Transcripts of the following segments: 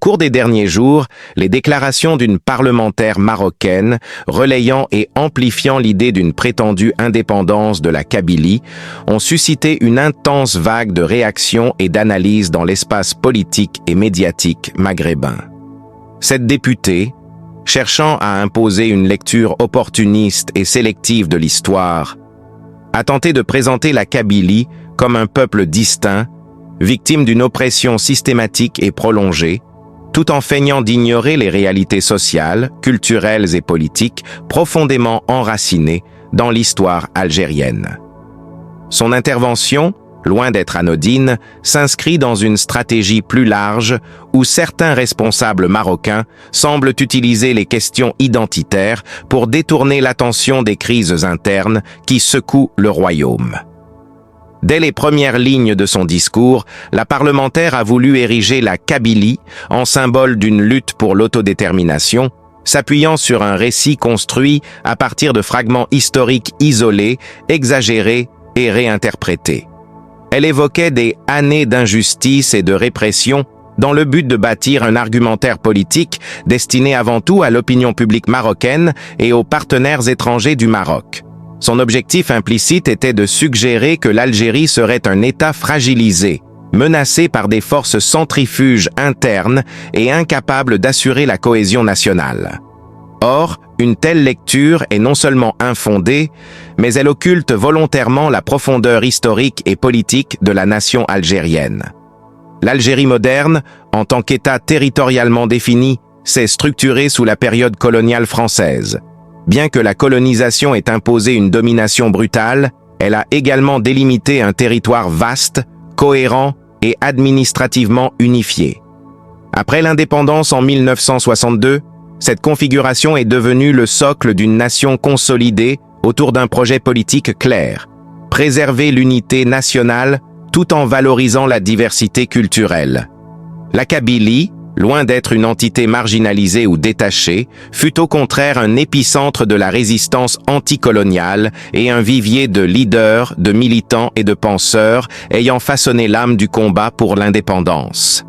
cours des derniers jours, les déclarations d'une parlementaire marocaine relayant et amplifiant l'idée d'une prétendue indépendance de la Kabylie ont suscité une intense vague de réactions et d'analyses dans l'espace politique et médiatique maghrébin. Cette députée, cherchant à imposer une lecture opportuniste et sélective de l'histoire, a tenté de présenter la Kabylie comme un peuple distinct, victime d'une oppression systématique et prolongée, tout en feignant d'ignorer les réalités sociales, culturelles et politiques profondément enracinées dans l'histoire algérienne. Son intervention, loin d'être anodine, s'inscrit dans une stratégie plus large où certains responsables marocains semblent utiliser les questions identitaires pour détourner l'attention des crises internes qui secouent le royaume. Dès les premières lignes de son discours, la parlementaire a voulu ériger la Kabylie en symbole d'une lutte pour l'autodétermination, s'appuyant sur un récit construit à partir de fragments historiques isolés, exagérés et réinterprétés. Elle évoquait des années d'injustice et de répression dans le but de bâtir un argumentaire politique destiné avant tout à l'opinion publique marocaine et aux partenaires étrangers du Maroc. Son objectif implicite était de suggérer que l'Algérie serait un État fragilisé, menacé par des forces centrifuges internes et incapable d'assurer la cohésion nationale. Or, une telle lecture est non seulement infondée, mais elle occulte volontairement la profondeur historique et politique de la nation algérienne. L'Algérie moderne, en tant qu'État territorialement défini, s'est structurée sous la période coloniale française. Bien que la colonisation ait imposé une domination brutale, elle a également délimité un territoire vaste, cohérent et administrativement unifié. Après l'indépendance en 1962, cette configuration est devenue le socle d'une nation consolidée autour d'un projet politique clair: préserver l'unité nationale tout en valorisant la diversité culturelle. La Kabylie, loin d'être une entité marginalisée ou détachée, fut au contraire un épicentre de la résistance anticoloniale et un vivier de leaders, de militants et de penseurs ayant façonné l'âme du combat pour l'indépendance.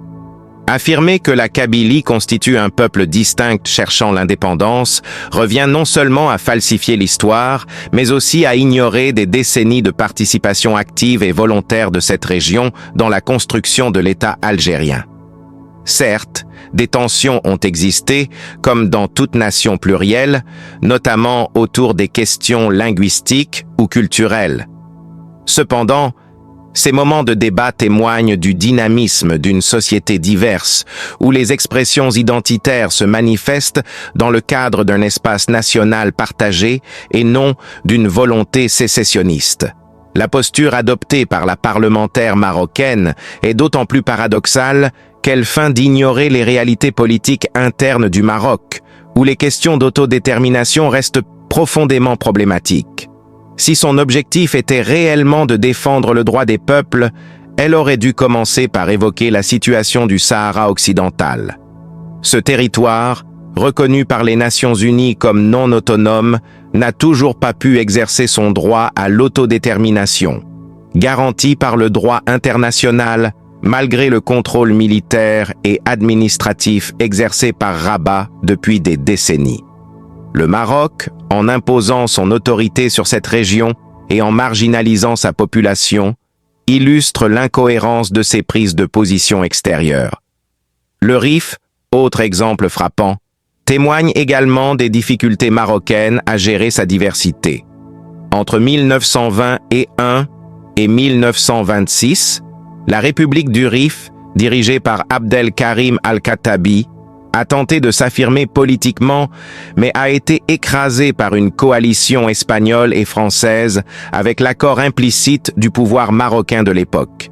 Affirmer que la Kabylie constitue un peuple distinct cherchant l'indépendance revient non seulement à falsifier l'histoire, mais aussi à ignorer des décennies de participation active et volontaire de cette région dans la construction de l'État algérien. Certes, des tensions ont existé, comme dans toute nation plurielle, notamment autour des questions linguistiques ou culturelles. Cependant, ces moments de débat témoignent du dynamisme d'une société diverse, où les expressions identitaires se manifestent dans le cadre d'un espace national partagé et non d'une volonté sécessionniste. La posture adoptée par la parlementaire marocaine est d'autant plus paradoxale qu'elle feint d'ignorer les réalités politiques internes du Maroc, où les questions d'autodétermination restent profondément problématiques. Si son objectif était réellement de défendre le droit des peuples, elle aurait dû commencer par évoquer la situation du Sahara occidental. Ce territoire, reconnu par les Nations Unies comme non autonome, n'a toujours pas pu exercer son droit à l'autodétermination, garanti par le droit international, malgré le contrôle militaire et administratif exercé par Rabat depuis des décennies. Le Maroc, en imposant son autorité sur cette région et en marginalisant sa population, illustre l'incohérence de ses prises de position extérieures. Le Rif, autre exemple frappant, témoigne également des difficultés marocaines à gérer sa diversité. Entre 1921 et 1926, la République du Rif, dirigée par Abdelkarim Al-Khattabi, a tenté de s'affirmer politiquement, mais a été écrasée par une coalition espagnole et française avec l'accord implicite du pouvoir marocain de l'époque.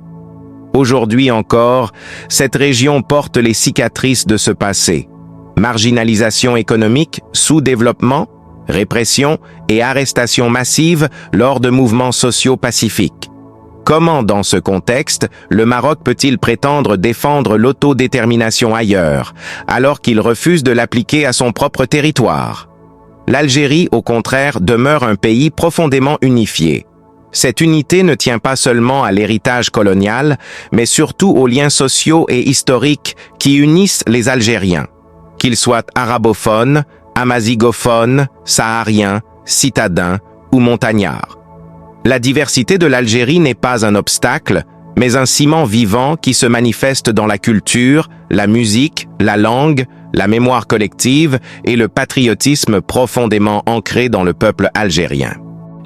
Aujourd'hui encore, cette région porte les cicatrices de ce passé. Marginalisation économique, sous-développement, répression et arrestation massive lors de mouvements sociaux pacifiques. Comment, dans ce contexte, le Maroc peut-il prétendre défendre l'autodétermination ailleurs, alors qu'il refuse de l'appliquer à son propre territoire? L'Algérie, au contraire, demeure un pays profondément unifié. Cette unité ne tient pas seulement à l'héritage colonial, mais surtout aux liens sociaux et historiques qui unissent les Algériens, qu'ils soient arabophones, amazigophones, sahariens, citadins ou montagnards. La diversité de l'Algérie n'est pas un obstacle, mais un ciment vivant qui se manifeste dans la culture, la musique, la langue, la mémoire collective et le patriotisme profondément ancré dans le peuple algérien.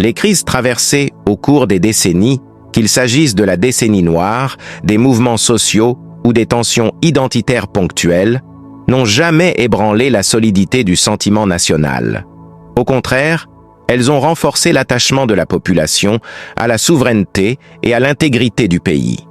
Les crises traversées au cours des décennies, qu'il s'agisse de la décennie noire, des mouvements sociaux ou des tensions identitaires ponctuelles, n'ont jamais ébranlé la solidité du sentiment national. Au contraire, elles ont renforcé l'attachement de la population à la souveraineté et à l'intégrité du pays.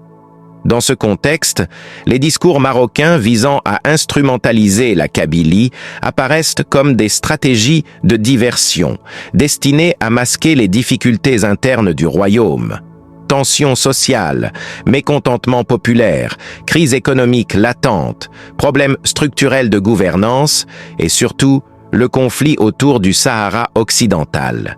Dans ce contexte, les discours marocains visant à instrumentaliser la Kabylie apparaissent comme des stratégies de diversion, destinées à masquer les difficultés internes du royaume. Tensions sociales, mécontentement populaire, crise économique latente, problèmes structurels de gouvernance et surtout le conflit autour du Sahara occidental.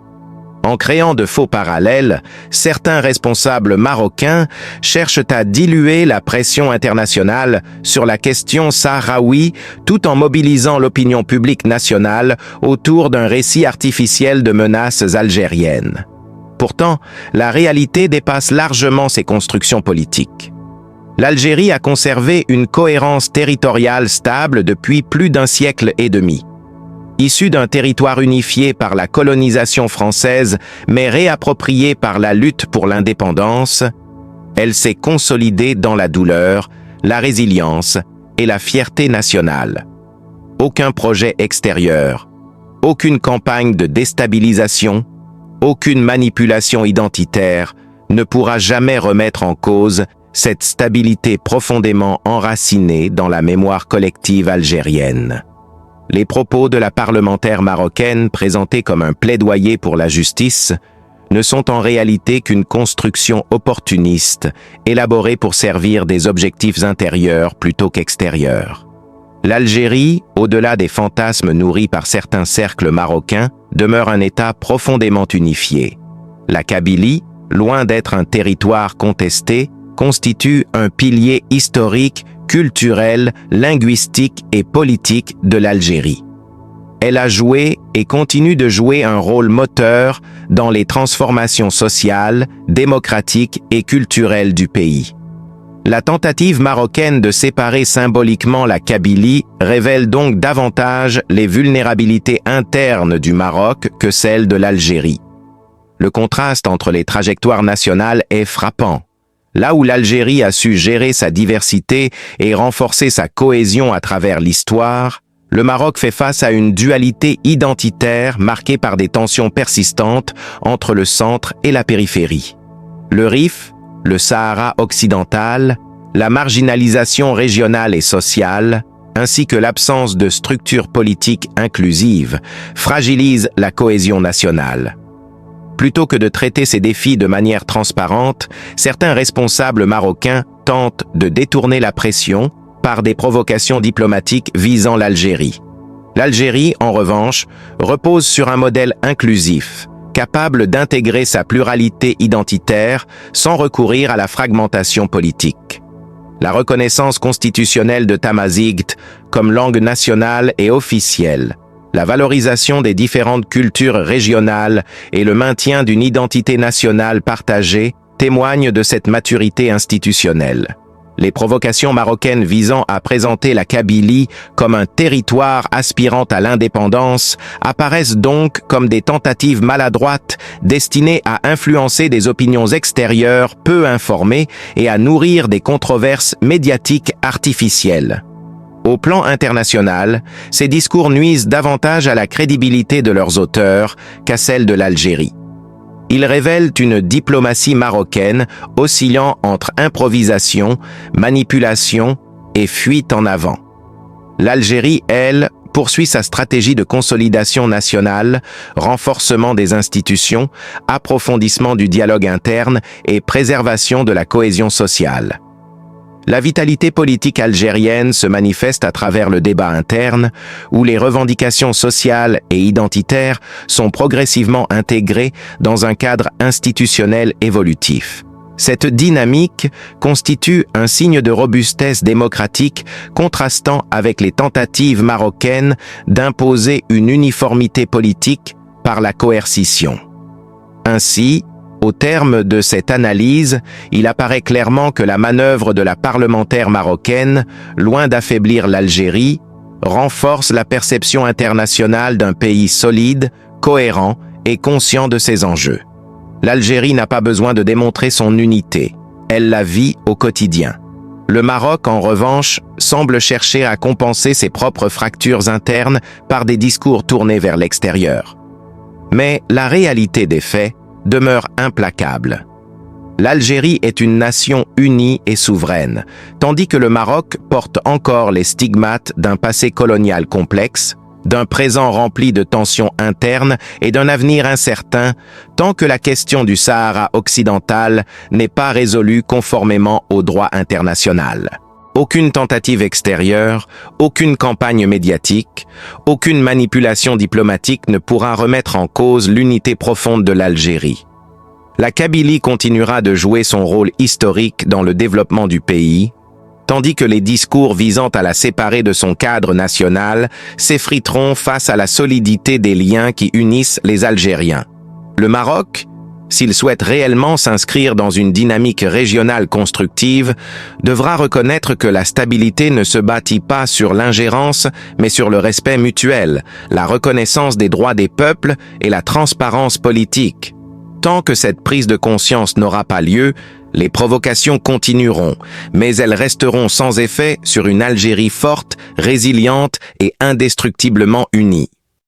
En créant de faux parallèles, certains responsables marocains cherchent à diluer la pression internationale sur la question sahraoui tout en mobilisant l'opinion publique nationale autour d'un récit artificiel de menaces algériennes. Pourtant, la réalité dépasse largement ces constructions politiques. L'Algérie a conservé une cohérence territoriale stable depuis plus d'un siècle et demi. Issue d'un territoire unifié par la colonisation française, mais réapproprié par la lutte pour l'indépendance, elle s'est consolidée dans la douleur, la résilience et la fierté nationale. Aucun projet extérieur, aucune campagne de déstabilisation, aucune manipulation identitaire ne pourra jamais remettre en cause cette stabilité profondément enracinée dans la mémoire collective algérienne. Les propos de la parlementaire marocaine présentés comme un plaidoyer pour la justice ne sont en réalité qu'une construction opportuniste, élaborée pour servir des objectifs intérieurs plutôt qu'extérieurs. L'Algérie, au-delà des fantasmes nourris par certains cercles marocains, demeure un État profondément unifié. La Kabylie, loin d'être un territoire contesté, constitue un pilier historique, culturel, linguistique et politique de l'Algérie. Elle a joué et continue de jouer un rôle moteur dans les transformations sociales, démocratiques et culturelles du pays. La tentative marocaine de séparer symboliquement la Kabylie révèle donc davantage les vulnérabilités internes du Maroc que celles de l'Algérie. Le contraste entre les trajectoires nationales est frappant. Là où l'Algérie a su gérer sa diversité et renforcer sa cohésion à travers l'histoire, le Maroc fait face à une dualité identitaire marquée par des tensions persistantes entre le centre et la périphérie. Le Rif, le Sahara occidental, la marginalisation régionale et sociale, ainsi que l'absence de structures politiques inclusives, fragilisent la cohésion nationale. Plutôt que de traiter ces défis de manière transparente, certains responsables marocains tentent de détourner la pression par des provocations diplomatiques visant l'Algérie. L'Algérie, en revanche, repose sur un modèle inclusif, capable d'intégrer sa pluralité identitaire sans recourir à la fragmentation politique. La reconnaissance constitutionnelle de Tamazight comme langue nationale et officielle, la valorisation des différentes cultures régionales et le maintien d'une identité nationale partagée témoignent de cette maturité institutionnelle. Les provocations marocaines visant à présenter la Kabylie comme un territoire aspirant à l'indépendance apparaissent donc comme des tentatives maladroites destinées à influencer des opinions extérieures peu informées et à nourrir des controverses médiatiques artificielles. Au plan international, ces discours nuisent davantage à la crédibilité de leurs auteurs qu'à celle de l'Algérie. Ils révèlent une diplomatie marocaine oscillant entre improvisation, manipulation et fuite en avant. L'Algérie, elle, poursuit sa stratégie de consolidation nationale, renforcement des institutions, approfondissement du dialogue interne et préservation de la cohésion sociale. La vitalité politique algérienne se manifeste à travers le débat interne, où les revendications sociales et identitaires sont progressivement intégrées dans un cadre institutionnel évolutif. Cette dynamique constitue un signe de robustesse démocratique contrastant avec les tentatives marocaines d'imposer une uniformité politique par la coercition. Ainsi, au terme de cette analyse, il apparaît clairement que la manœuvre de la parlementaire marocaine, loin d'affaiblir l'Algérie, renforce la perception internationale d'un pays solide, cohérent et conscient de ses enjeux. L'Algérie n'a pas besoin de démontrer son unité, elle la vit au quotidien. Le Maroc, en revanche, semble chercher à compenser ses propres fractures internes par des discours tournés vers l'extérieur. Mais la réalité des faits demeure implacable. L'Algérie est une nation unie et souveraine, tandis que le Maroc porte encore les stigmates d'un passé colonial complexe, d'un présent rempli de tensions internes et d'un avenir incertain, tant que la question du Sahara occidental n'est pas résolue conformément au droit international. Aucune tentative extérieure, aucune campagne médiatique, aucune manipulation diplomatique ne pourra remettre en cause l'unité profonde de l'Algérie. La Kabylie continuera de jouer son rôle historique dans le développement du pays, tandis que les discours visant à la séparer de son cadre national s'effriteront face à la solidité des liens qui unissent les Algériens. Le Maroc, s'il souhaite réellement s'inscrire dans une dynamique régionale constructive, devra reconnaître que la stabilité ne se bâtit pas sur l'ingérence, mais sur le respect mutuel, la reconnaissance des droits des peuples et la transparence politique. Tant que cette prise de conscience n'aura pas lieu, les provocations continueront, mais elles resteront sans effet sur une Algérie forte, résiliente et indestructiblement unie.